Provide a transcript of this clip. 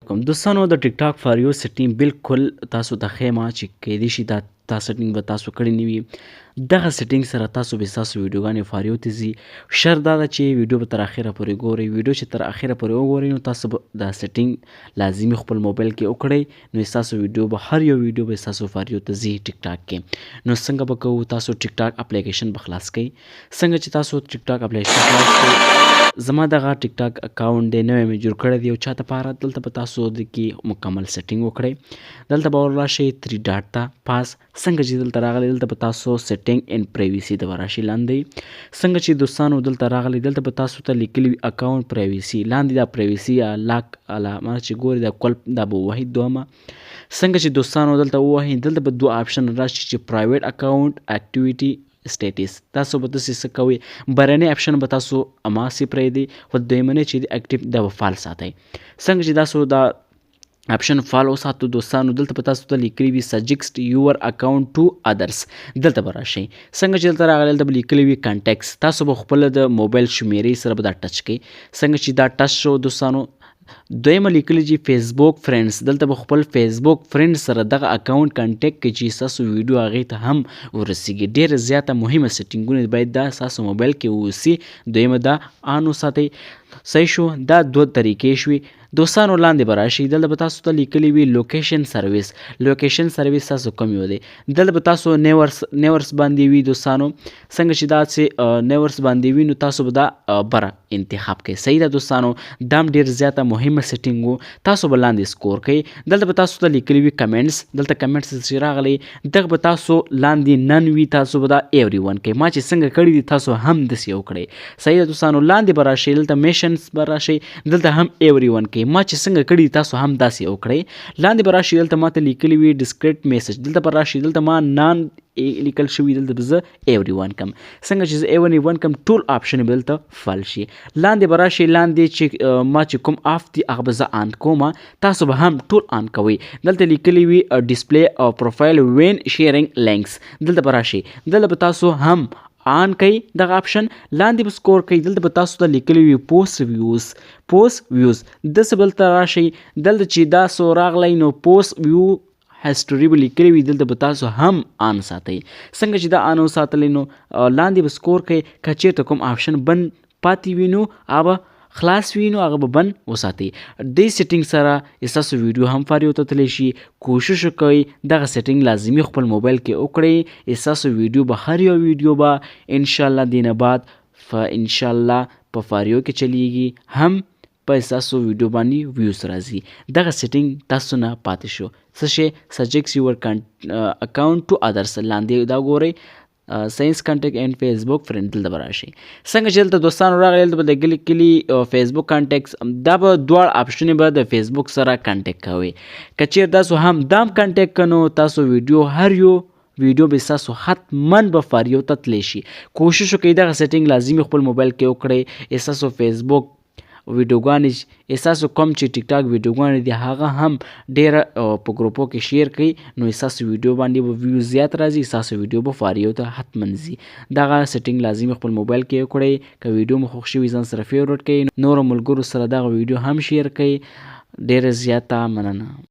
کوم دوستانو د ټیک ټاک فار یو سیټینګ بالکل تاسو ته ښیم چې کیدای شي دا سیټینګ به تاسو کړی نه وي. دغه سیټینګ سره تاسو به ستاسو ویډیوګانې فار یو ته ځي. شرط دا ده چې ویډیو به تر اخره پورې ګورئ. ویډیو چې تر اخره پورې وګورئ نو تاسو به دا سیټینګ لازمي خپل موبایل کې وکړئ نو ستاسو ویډیو به هر یو ویډیو به ستاسو فار یو ته ځي ټیک ټاک کې. نو څنګه به کوو؟ تاسو ټیک ټاک اپلیکیشن به خلاص کړئ. څنګه چې تاسو ټیک ټاک اپلیکیشن خلاص کړئ، زما دغه ټیک ټاک اکاونټ دی نوی مې جوړ کړی دی یو چا دپاره. دلته به تاسو د کې مکمل سیټینګ وکړئ. دلته به ورراشئ 3 ډاټ ته پاس. څنګه چې دلته راغلی دلته به تاسو سیټینګ ان پرایویسي ته به راشئ لاندې. څنګه چې دوستانو دلته راغلی دلته به تاسو ته لیکلي وي اکاونټ پرایویسي، لاندې دا پرایویسي یا لاک علامه چې ګورئ دا کلپ دا به ووهئ دومه. څنګه چې دوستانو دلته ووهئ دلته به 2 آپشن راشي چې پرایویټ اکاونټ اکټیویټي سټیټس. تاسو به داسې څه کوئ، برنی اپشن به تاسو هماسې پرېږدئ خو دویمنی چې دی اکټیو دا به فال ساتئ. څنګه چې تاسو دا اپشن فال وساتو دوستانو دلته به تاسو ته لیکلي وي سجیکسټ یور اکاونټ ټو ادرس، دلته به راشئ. څنګه چې دلته راغلی دلته به لیکلي وي کانټیکس، تاسو به خپله د موبایل شمیرې سره به دا ټچ کړئ. څنګه چې دا ټچ شو دوستانو دویمه لیکلي چې فیسبوک فرینډز، دلته به خپل فیسبوک فرینډ سره دغه اکاونټ کانټیکټ کړئ چې ستاسو ویډیو هغې ته هم ورسیږي. ډېره زیاته مهمه سیټینګونه باید دا ستاسو موبایل کې واوسي. دویمه دا آن وساتئ. صحیح شو؟ دا 2 طریقې شوي. دوستانو لاندې به راشئ دلته به تاسو ته لیکلي وي لوکیشن سروس. لوکیشن سروس تاسو کوم یو دی؟ دلته به تاسو نیورس باندې وي دوستانو. څنګه چې دا چې نیورس باندې وي نو تاسو به دا بره انتخاب کړئ. صحیح ده دوستانو؟ دا هم ډېر زیاته مهمه سیټینګ و. تاسو به لاندې سکور کړئ. دلته به تاسو ته لیکلي وي کمنټس، دلته کمنټس چې راغلی دغه به تاسو لاندې نن وي تاسو به دا ایوری ون کړئ. ما چې څنګه کړي دي تاسو هم داسې وکړئ. صحیح ده دوستانو؟ لاندې به راشئ دلته میشنز به راشئ دلته هم ایوری ون کړئ. ما چې څنګه کړي تاسو هم داسې وکړئ. لاندې به راشئ دلته ماته لیکلي وي ډسکریټ میسج، دلته به راشئ دلته ما نان لیکل شوي دلته به زه ایوری ون کم. څنګه چې زه ایوری ون کم ټول آپشن به دلته فل شي. لاندې به راشئ لاندې چې ما چې کوم آف دي هغه به زه آن کوم، تاسو به هم ټول آن کوئ. دلته لیکلي وي ډسپلی او پروفایل وین شیرینګ لینکس، دلته به راشئ دلته به تاسو هم آن کوي دغه آپشن. لاندې به سکور کوي دلته به تاسو ته لیکلي وي پوسټ ویوز داسې بلته راشئ. دلته چې دا سو راغلی نو پوسټ ویو هسټوري به لیکلي وي دلته به تاسو هم آن ساتئ. څنګه چې دا آن وساتلی نو لاندې به سکور کوئ. که چېرته کوم آپشن بند پاتې وي نو هغه خلاص وي نو هغه به بند وساتئ. دې سیټینګ سره ستاسو ویډیو هم فار یو ته تللی شي. کوشش وکئ دغه سیټینګ لازمي خپل موبایل کې وکړئ. ستاسو ویډیو به هر یو ویډیو به انشاءالله دینه بعد انشاءالله په فار یو کې چلیږي، هم په ستاسو ویډیو باندې ویوز راځي. دغه سیټینګ تاسو نه پاتې شو. څه شی؟ سجیکس یور اکاونټ ټو ادرس، لاندې دا ګورئ ساینس کانټیکټ اینډ فیسبوک فرینډ دلته به راشئ. څنګه چې دلته دوستانو راغلی دلته به د کلي فیسبوک کانټیکټس دا به دواړه آپشنې به د فیسبوک سره کانټیکټ کوئ. که چېرې تاسو هم دام کانټیکټ کړو نو تاسو ویډیو هر یو ویډیو به ستاسو حتما به فار یو ته تللی شي. کوشش وکړئ دغه سیټینګ لازمي خپل موبایل کې وکړئ. ستاسو فیسبوک ویډیوګانې ستاسو کوم چې ټیک ټاک ویډیوګانې دي هغه هم ډېره په ګروپو کې شیر کړئ نو ستاسو ویډیو باندې به ویوز زیات راځي، ستاسو ویډیو به فار یو ته حتما ځي. دغه سیټینګ لازمي خپل موبایل کې وکړئ. که ویډیو مو خوښ شوي ځان سره فیوریټ کړئ، نورو ملګرو سره دغه ویډیو هم شیر کړئ. ډېره زیاته مننه.